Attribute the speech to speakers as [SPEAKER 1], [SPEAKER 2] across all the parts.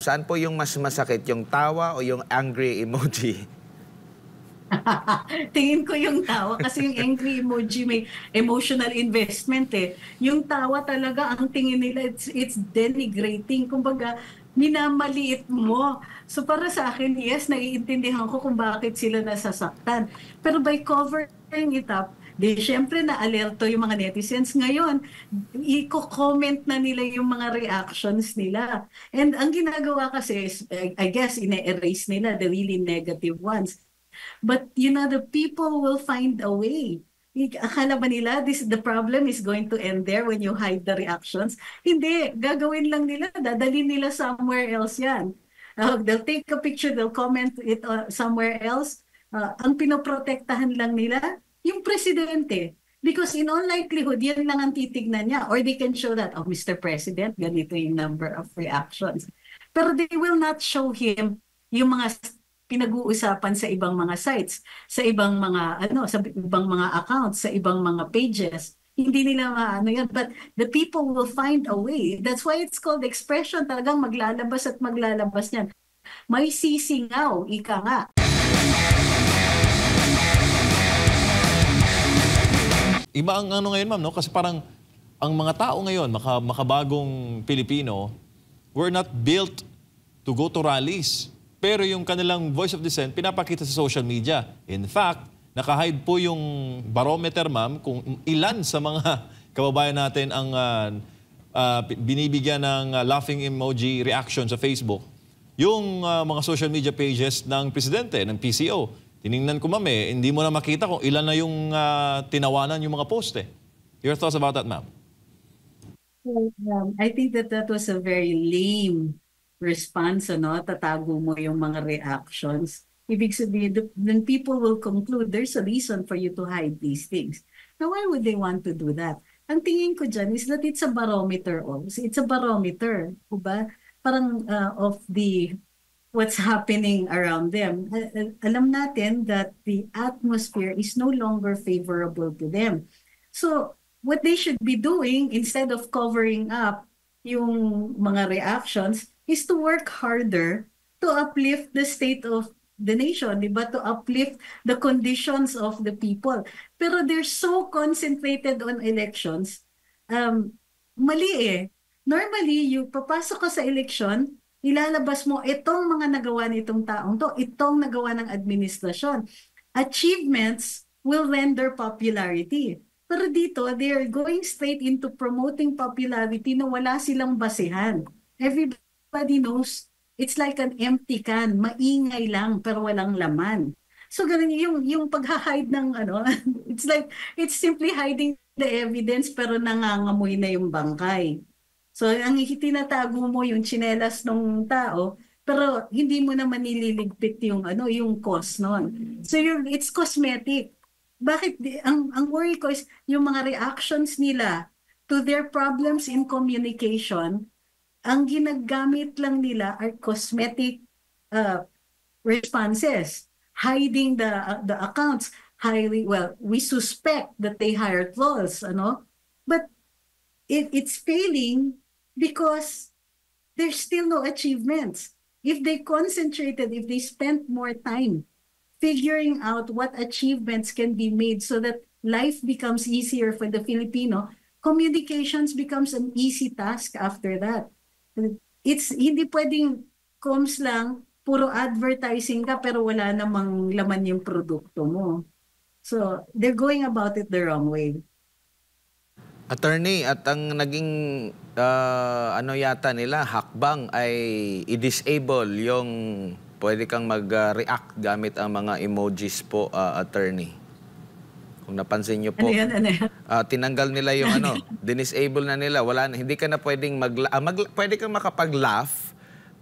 [SPEAKER 1] saan po yung mas masakit, yung tawa o yung angry emoji?
[SPEAKER 2] Tingin ko yung tawa kasi yung angry emoji may emotional investment eh. Yung tawa talaga, ang tingin nila, it's denigrating. Kumbaga, minamaliit mo. So para sa akin, yes, naiintindihan ko kung bakit sila nasasaktan. Pero by covering it up, di syempre na-alerto yung mga netizens. Ngayon, i-comment na nila yung mga reactions nila. And ang ginagawa kasi is, I guess, ine-erase nila the really negative ones. But you know, the people will find a way. Akala ba nila the problem is going to end there when you hide the reactions? Hindi, gagawin lang nila, dadalhin nila somewhere else yan. They'll take a picture, they'll comment it somewhere else. Ang pinoprotektahan lang nila, yung presidente. Because in all likelihood, yan lang ang titignan niya. Or they can show that, oh, Mr. President, ganito yung number of reactions. Pero they will not show him yung mga pinag-uusapan sa ibang mga sites, sa ibang mga sa ibang mga accounts, sa ibang mga pages. Hindi nila maano yan, but the people will find a way. That's why it's called expression. Talagang maglalabas at maglalabas yan. May sisingaw, ika nga.
[SPEAKER 3] Iba ang ano ngayon, ma'am, no? Kasi parang ang mga tao ngayon, makabagong Pilipino, were not built to go to rallies. Pero yung kanilang voice of dissent, pinapakita sa social media. In fact, nakahide po yung barometer, ma'am, kung ilan sa mga kababayan natin ang binibigyan ng laughing emoji reaction sa Facebook. Yung mga social media pages ng presidente, ng PCO. Tiningnan ko, ma'am, hindi mo na makita kung ilan na yung tinawanan yung mga post eh. Your thoughts about that, ma'am?
[SPEAKER 2] I think that was a very lame response, tatago mo yung mga reactions. Ibig sabihin, then people will conclude there's a reason for you to hide these things. Now, why would they want to do that? Ang tingin ko dyan is that it's a barometer also. It's a barometer, diba? Parang of the what's happening around them. Alam natin that the atmosphere is no longer favorable to them. So, what they should be doing, instead of covering up yung mga reactions, is to work harder to uplift the state of the nation, di ba? To uplift the conditions of the people. Pero they're so concentrated on elections, mali eh. Normally, you papasok ka sa election, ilalabas mo itong mga nagawa nitong taong to, itong nagawa ng administrasyon. Achievements will render popularity. Pero dito, they are going straight into promoting popularity na wala silang basehan. Everybody knows it's like an empty can, maingay lang pero walang laman. So ganun yung pag-hide ng it's like it's simply hiding the evidence pero nangangamoy na yung bangkay. So ang tinatago mo yung tsinelas ng tao pero hindi mo naman nililigpit yung yung cause noon. So it's cosmetic. Bakit ang worry ko is yung mga reactions nila to their problems in communication, ang ginagamit lang nila are cosmetic responses, hiding the accounts, we suspect that they hired trolls, but it's failing because there's still no achievements. If they concentrated, if they spent more time figuring out what achievements can be made so that life becomes easier for the Filipino, communications becomes an easy task after that. Hindi pwedeng comms lang, puro advertising ka pero wala namang laman yung produkto mo. So, they're going about it the wrong way.
[SPEAKER 1] Attorney, at ang naging yata nila, hakbang ay i-disable yung pwede kang mag-react gamit ang mga emojis po, attorney. Kung napansin niyo po, tinanggal nila yung dinisable na nila. Hindi ka na pwedeng pwede kang makapag-laugh,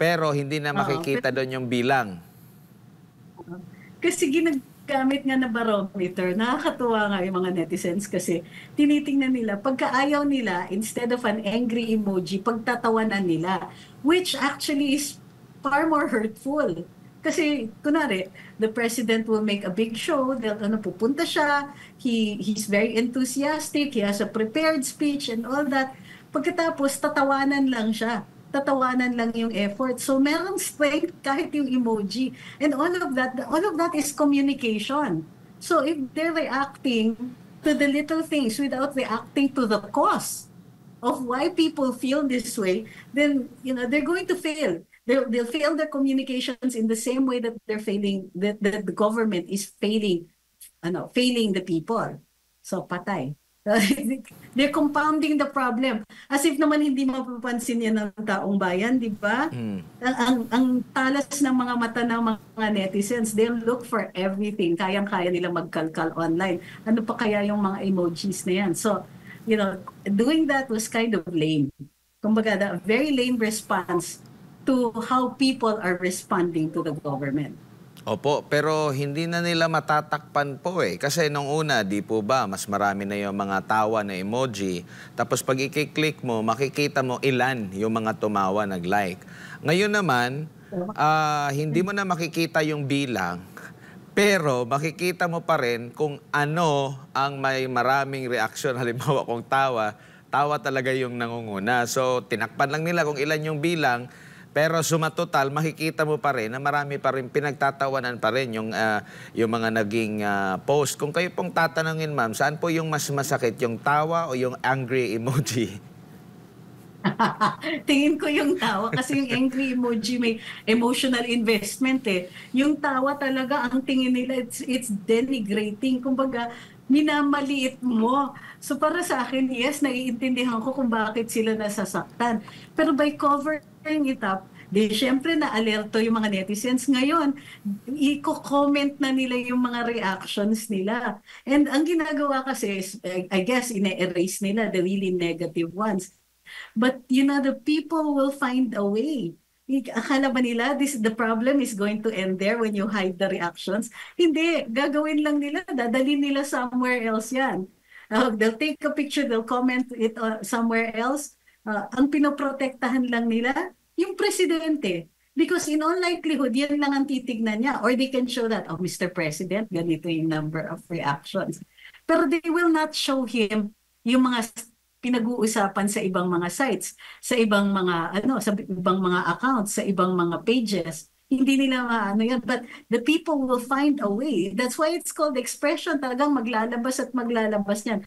[SPEAKER 1] pero hindi na makikita doon yung bilang.
[SPEAKER 2] Kasi ginagamit nga na barometer, nakakatuwa nga yung mga netizens kasi tinitingnan nila, pagkaayaw nila, instead of an angry emoji, pagtatawanan nila, which actually is far more hurtful. Kasi, kunwari, the president will make a big show, pupunta siya, he's very enthusiastic, he has a prepared speech and all that. Pagkatapos, tatawanan lang siya. tatawanan lang yung effort. So merong strength kahit yung emoji. And all of that is communication. So if they're reacting to the little things without reacting to the cause of why people feel this way, then they're going to fail. They'll fail their communications in the same way that they're failing, that the government is failing the people. So patay. They're compounding the problem. As if naman hindi mapapansin yan ng taong bayan, di ba? Ang talas ng mga mata ng mga netizens, they'll look for everything. Kayang-kaya nila magkalkal online. Ano pa kaya yung mga emojis na yan? So, doing that was kind of lame. Kumbaga, a very lame response to how people are responding to the government.
[SPEAKER 1] Opo, pero hindi na nila matatakpan po eh. Kasi nung una, di po ba, mas marami na yung mga tawa na emoji. Tapos pag i-click mo, makikita mo ilan yung mga tumawa, nag-like. Ngayon naman, hindi mo na makikita yung bilang, pero makikita mo pa rin kung ano ang may maraming reaksyon. Halimbawa kung tawa talaga yung nangunguna. So tinakpan lang nila kung ilan yung bilang. Pero suma total, makikita mo pa rin na marami pa rin, pinagtatawanan pa rin yung mga naging post. Kung kayo pong tatanungin, ma'am, saan po yung mas masakit, yung tawa o yung angry emoji?
[SPEAKER 2] Tingin ko yung tawa kasi yung angry emoji may emotional investment eh. Yung tawa talaga, ang tingin nila, it's denigrating. Kumbaga, minamaliit mo. So para sa akin, yes, naiintindihan ko kung bakit sila nasasaktan. Pero by covering it up, syempre na-alerto yung mga netizens. Ngayon, i-comment na nila yung mga reactions nila. And ang ginagawa kasi is, I guess, ine-erase nila the really negative ones. But, the people will find a way. Akala ba nila the problem is going to end there when you hide the reactions? Hindi. Gagawin lang nila. Dadalhin nila somewhere else yan. They'll take a picture, they'll comment it somewhere else. Ang pinoprotektahan lang nila, yung presidente. Because in all likelihood, yan lang ang titignan niya. Or they can show that, Mr. President, ganito yung number of reactions. Pero they will not show him yung mga pinag-uusapan sa ibang mga sites, sa ibang mga sa ibang mga accounts, sa ibang mga pages. Hindi nila maano yan, but the people will find a way. That's why it's called expression. Talagang maglalabas at maglalabas yan.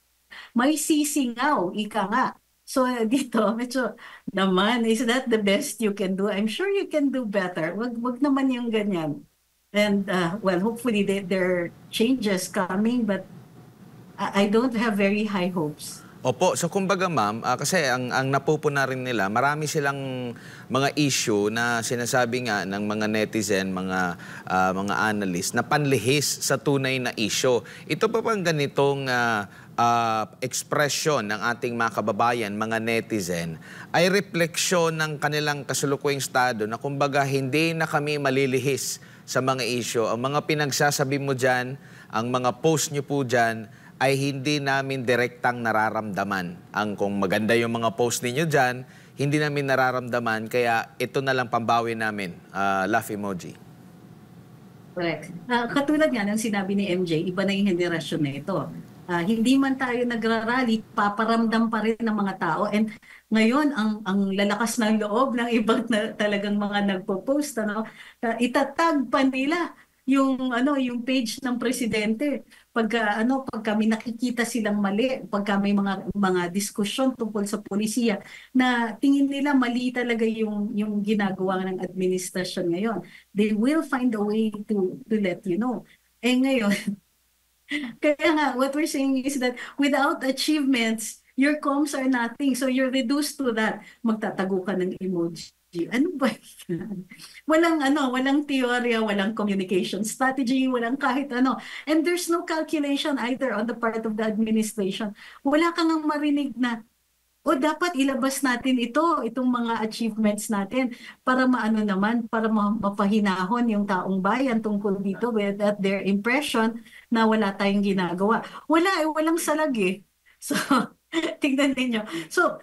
[SPEAKER 2] May sisingaw, ika nga. So dito, medyo naman, is that the best you can do? I'm sure you can do better. Wag naman yung ganyan. And well, hopefully there are changes coming, but I don't have very high hopes.
[SPEAKER 1] Opo, so kumbaga ma'am, kasi ang napupuna rin nila, marami silang mga issue na sinasabi nga ng mga netizen, mga analyst, na panlihis sa tunay na issue. Ito pa bang ganitong ekspresyon ng ating mga kababayan, mga netizen, ay refleksyon ng kanilang kasulukuyang estado na kumbaga hindi na kami malilihis sa mga issue. Ang mga pinagsasabi mo dyan, ang mga post nyo po dyan, ay hindi namin direktang nararamdaman. Kung maganda yung mga post ninyo dyan, hindi namin nararamdaman, kaya ito na lang pambawi namin. Laugh emoji.
[SPEAKER 2] Correct. Katulad nga ng sinabi ni MJ, iba na yung henerasyon na ito. Hindi man tayo nagrarally, paparamdam pa rin ng mga tao. And ngayon, ang lalakas ng loob ng ibang talagang mga nagpo-post, itatag pa nila yung page ng presidente pagka may nakikita silang mali, pagka may mga diskusyon tungkol sa polisiya na tingin nila mali talaga yung ginagawa ng administrasyon ngayon, they will find a way to let you know. Ngayon, kaya nga what we're saying is that without achievements, your comms are nothing. So you're reduced to that. Magtatago ka ng emoji. Ano ba yan? Walang teorya, walang communication strategy, walang kahit ano. And there's no calculation either on the part of the administration. Wala kang marinig na, dapat ilabas natin itong mga achievements natin para para mapahinahon yung taong bayan tungkol dito with their impression na wala tayong ginagawa. Walang salag eh. So, tignan ninyo. So,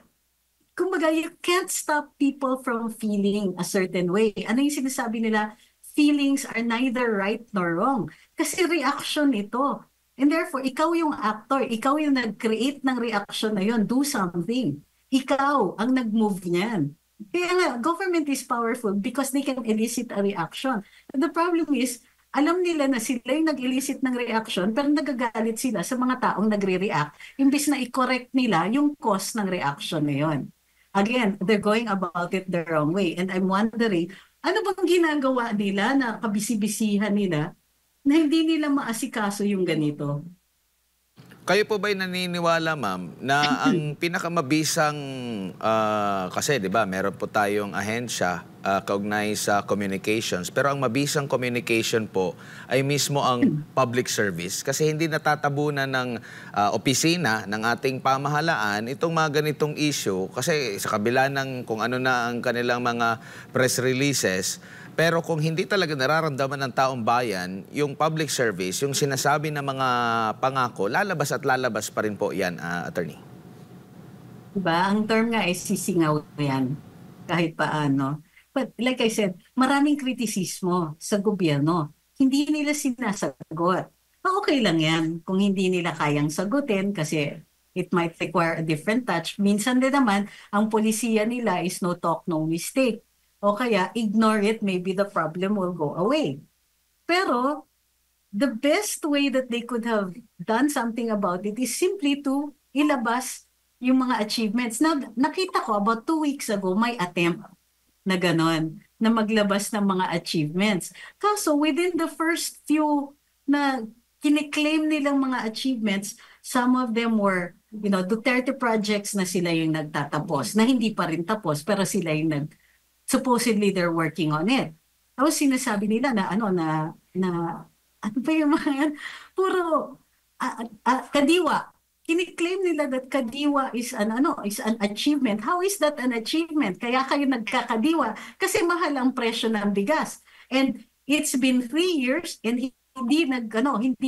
[SPEAKER 2] kumbaga, you can't stop people from feeling a certain way. Ano yung sinasabi nila? Feelings are neither right nor wrong. Kasi reaction ito. And therefore, ikaw yung actor. Ikaw yung nag-create ng reaction na yun. Do something. Ikaw ang nag-move niyan. Kaya nga, government is powerful because they can elicit a reaction. The problem is, alam nila na sila yung nag-elicit ng reaction, pero nagagalit sila sa mga taong nagre-react, imbis na i-correct nila yung cause ng reaction na yun. Again, they're going about it the wrong way. And I'm wondering, ano bang ginagawa nila na kabisi-bisihan nila na hindi nila maasikaso yung ganito?
[SPEAKER 1] Kayo po ba'y naniniwala, ma'am, na ang pinakamabisang, kasi di ba, meron po tayong ahensya kaugnay sa communications, pero ang mabisang communication po ay mismo ang public service kasi hindi natatabunan ng opisina ng ating pamahalaan itong mga ganitong issue kasi sa kabila ng kung ano na ang kanilang mga press releases. Pero kung hindi talaga nararamdaman ng taong bayan, yung public service, yung sinasabi ng mga pangako, lalabas at lalabas pa rin po yan, attorney.
[SPEAKER 2] Diba? Ang term nga ay sisingaw yan, kahit paano. But like I said, maraming kritisismo sa gobyerno. Hindi nila sinasagot. Okay lang yan kung hindi nila kayang sagutin kasi it might require a different touch. Minsan din naman, ang polisiya nila is no talk, no mistake. O kaya, ignore it, maybe the problem will go away. Pero, the best way that they could have done something about it is simply to ilabas yung mga achievements. Now, nakita ko about 2 weeks ago, may attempt na ganon, na maglabas ng mga achievements. Kaso, within the first few na kiniklaim nilang mga achievements, some of them were, Duterte projects na sila yung nagtatapos, na hindi pa rin tapos, pero sila yung supposedly they're working on it. Tapos sinasabi nila na ano ba yung mga yan? Puro kadiwa. Kiniklaim nila that kadiwa is an achievement. How is that an achievement? Kaya kayo nagkakadiwa kasi mahal ang presyo ng bigas. And it's been 3 years and hindi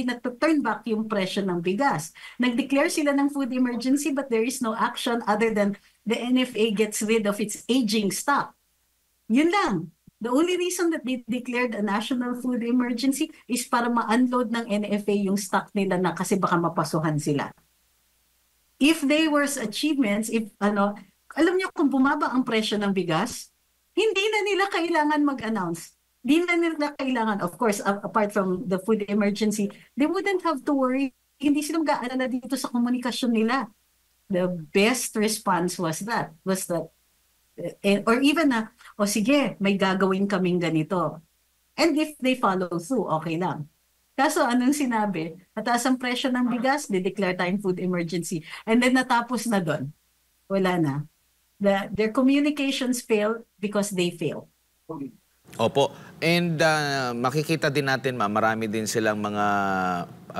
[SPEAKER 2] na-turn back yung presyo ng bigas. Nag-declare sila ng food emergency but there is no action other than the NFA gets rid of its aging stock. Yun lang. The only reason that they declared a national food emergency is para ma-unload ng NFA yung stock nila na kasi baka mapasuhan sila. If they were achievements, alam niyo kung bumaba ang presyo ng bigas, hindi na nila kailangan mag-announce. Hindi na nila kailangan, of course, apart from the food emergency, they wouldn't have to worry. Hindi sila mag-aalala dito sa komunikasyon nila. The best response was that or even sige, may gagawin kaming ganito. And if they follow through, okay lang. Kaso anong sinabi? Mataas ang presyo ng bigas, de-declare tayong food emergency. And then natapos na doon. Wala na. Their communications fail because they fail.
[SPEAKER 1] Opo. And makikita din natin, marami din silang mga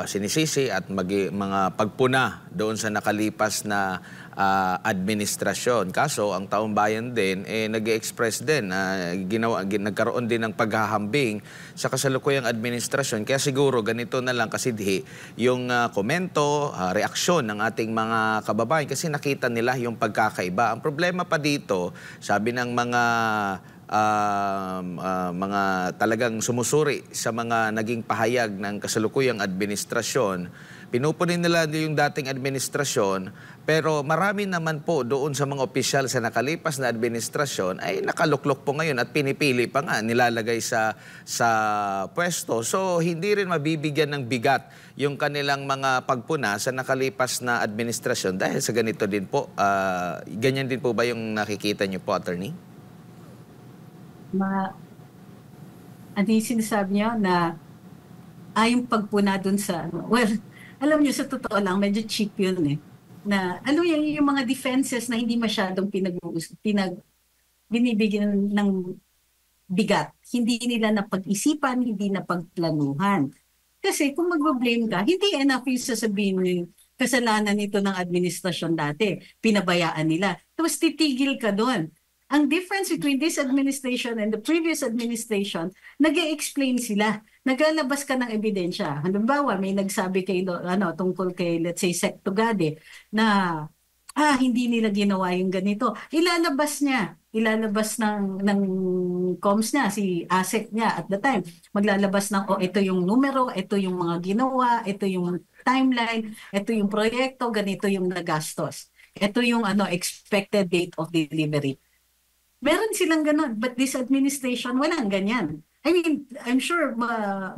[SPEAKER 1] sinisisi at mga pagpuna doon sa nakalipas na administrasyon. Kaso, ang taong bayan din, nag-express din, nagkaroon din ng paghahambing sa kasalukuyang administrasyon. Kaya siguro, ganito na lang kasi yung komento, reaksyon ng ating mga kababayan kasi nakita nila yung pagkakaiba. Ang problema pa dito, sabi ng mga talagang sumusuri sa mga naging pahayag ng kasalukuyang administrasyon, pinupunin nila yung dating administrasyon, pero marami naman po doon sa mga opisyal sa nakalipas na administrasyon ay nakaluklok po ngayon at pinipili pa nga, nilalagay sa pwesto. So, hindi rin mabibigyan ng bigat yung kanilang mga pagpuna sa nakalipas na administrasyon dahil sa ganito din po. Ganyan din po ba yung nakikita niyo po, attorney?
[SPEAKER 2] Ano yung sinasabi niyo na yung pagpuna dun sa, alam niyo sa totoo lang, medyo cheap yun na yung mga defenses na hindi masyadong binibigyan ng bigat. Hindi nila napag-isipan, hindi napagplanuhan. Kasi kung mag-blame ka, hindi enough yung sasabihin kasalanan nito ng administrasyon dati. Pinabayaan nila. Tapos titigil ka doon. Ang difference between this administration and the previous administration, nag-e-explain sila. Naglalabas ka ng ebidensya. Halimbawa, may nagsabi tungkol kay, let's say, Sec Tugade, na hindi nila ginawa yung ganito. Ilalabas ng comms niya, si ASEC niya at the time. Maglalabas ng, ito yung numero, ito yung mga ginawa, ito yung timeline, ito yung proyekto, ganito yung nagastos. Ito yung expected date of delivery. Meron silang ganun, but this administration walang ganyan. I mean, I'm sure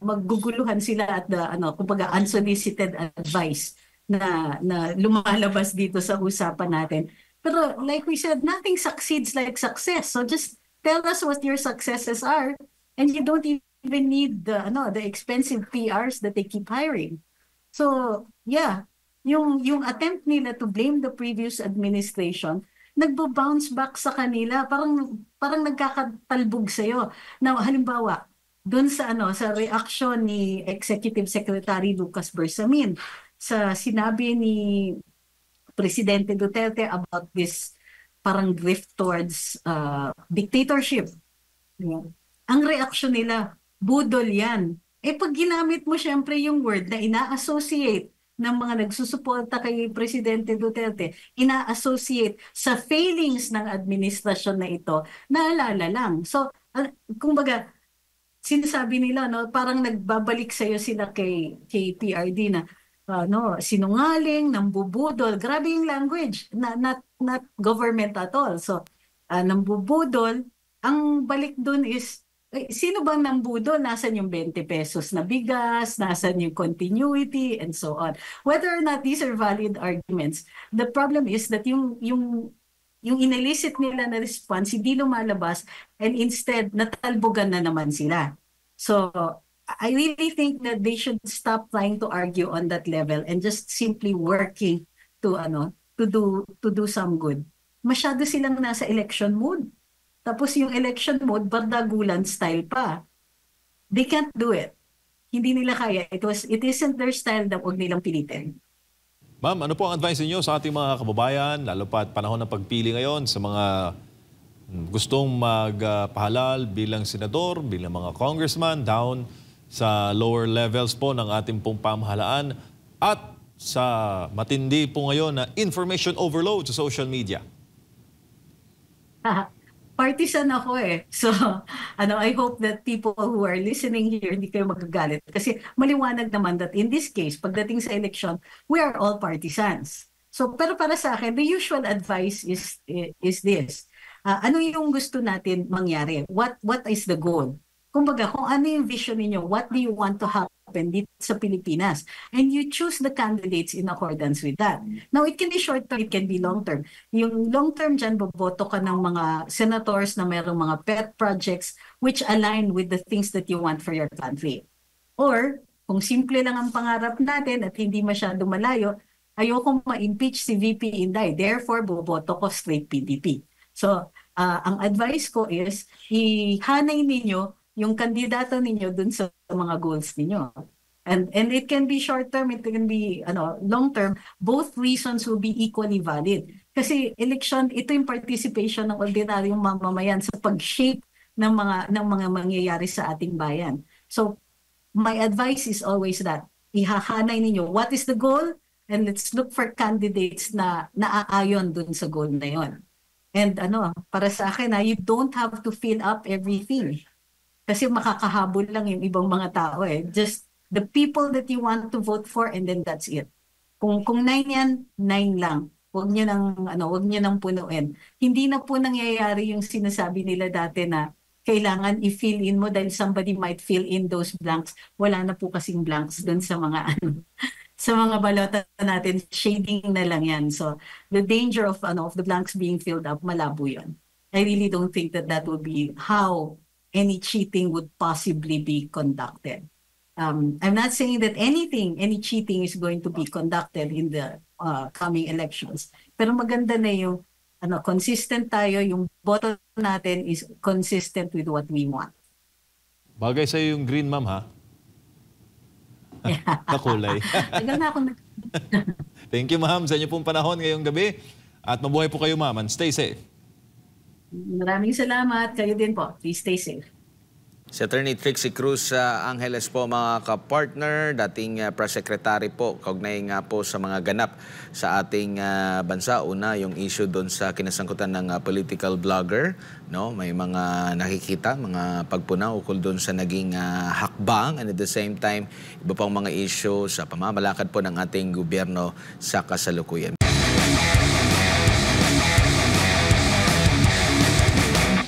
[SPEAKER 2] magguguluhan sila at the kumbaga unsolicited advice na lumalabas dito sa usapan natin. Pero like we said, nothing succeeds like success. So just tell us what your successes are, and you don't even need the expensive PRs that they keep hiring. So yeah, yung attempt nila to blame the previous administration, nagbo-bounce back sa kanila, parang nagkakatalbog sa'yo. Now, halimbawa, doon sa reaction ni Executive Secretary Lucas Bersamin sa sinabi ni Presidente Duterte about this parang drift towards dictatorship. Ang reaksyon nila, budol yan. Pag ginamit mo syempre yung word na ina-associate ng mga nagsusuporta kay Presidente Duterte, ina-associate sa failings ng administrasyon na ito, naalala lang. So, kumbaga, sinasabi nila, parang nagbabalik sa'yo sila kay PRD na, sinungaling, nambubudol. Grabe yung language, not government at all. So, nambubudol, ang balik dun is, sino bang nambudol? Nasaan yung 20 pesos na bigas? Nasaan yung continuity? And so on. Whether or not these are valid arguments, the problem is that yung inelicit nila na response, hindi lumalabas, and instead, natalbogan na naman sila. So, I really think that they should stop trying to argue on that level and just simply working to do some good. Masyado silang nasa election mode. Tapos yung election mode, bardagulan style pa. They can't do it. Hindi nila kaya. It isn't their style na huwag nilang pilitin.
[SPEAKER 3] Ma'am, ano po ang advice niyo sa ating mga kababayan, lalo pa at panahon ng pagpili ngayon sa mga gustong magpahalal bilang senador, bilang mga congressman, down sa lower levels po ng ating pong pamahalaan at sa matindi po ngayon na information overload sa social media?
[SPEAKER 2] Partisan ako So, I hope that people who are listening here, hindi kayo magagalit. Kasi maliwanag naman that in this case, pagdating sa election, we are all partisans. So, pero para sa akin, the usual advice is this. Ano yung gusto natin mangyari? What is the goal? Kumbaga, kung ano yung vision niyo, what do you want to happen dito sa Pilipinas? And you choose the candidates in accordance with that. Now, it can be short-term, it can be long-term. Yung long-term dyan, boboto ka ng mga senators na mayroong mga pet projects which align with the things that you want for your country. Or, kung simple lang ang pangarap natin at hindi masyado malayo, ayokong ma-impeach si VP Inday. Therefore, boboto ko straight PDP. So, ang advice ko is, ihanay ninyo yung kandidato ninyo dun sa mga goals ninyo. And it can be short-term, it can be long-term. Both reasons will be equally valid. Kasi election, ito yung participation ng ordinaryong mamamayan sa pag-shape ng mga mangyayari sa ating bayan. So, my advice is always that, ihahanay ninyo, what is the goal? And let's look for candidates na naaayon dun sa goal na yon. And para sa akin, you don't have to fill up everything. Kasi makakahabol lang yung ibang mga tao Just the people that you want to vote for and then that's it. Kung 9 yan, 9 lang. Huwag niyo nang punuin. Hindi na po nangyayari yung sinasabi nila dati na kailangan i-fill in mo dahil somebody might fill in those blanks. Wala na po kasing blanks doon sa mga sa mga balota natin, shading na lang yan. So the danger of the blanks being filled up, malabo yun. I really don't think that would be how any cheating would possibly be conducted. I'm not saying that any cheating is going to be conducted in the coming elections. Pero maganda na yung consistent tayo, yung boto natin is consistent with what we want.
[SPEAKER 3] Bagay sa yung green, ma'am, ha? Nakulay. Thank you, ma'am, sa inyo pong panahon ngayong gabi. At mabuhay po kayo, ma'am, and stay safe.
[SPEAKER 2] Maraming salamat. Kayo din po. Please stay safe.
[SPEAKER 1] Si Attorney Trixie Cruz Angeles po, mga ka-partner, dating press secretary po, kaugnay nga po sa mga ganap sa ating bansa. Una, yung issue doon sa kinasangkutan ng political blogger. May mga nakikita, mga pagpuna ukol doon sa naging hakbang, and at the same time, iba pang mga issue sa pamamalakad po ng ating gobyerno sa kasalukuyan.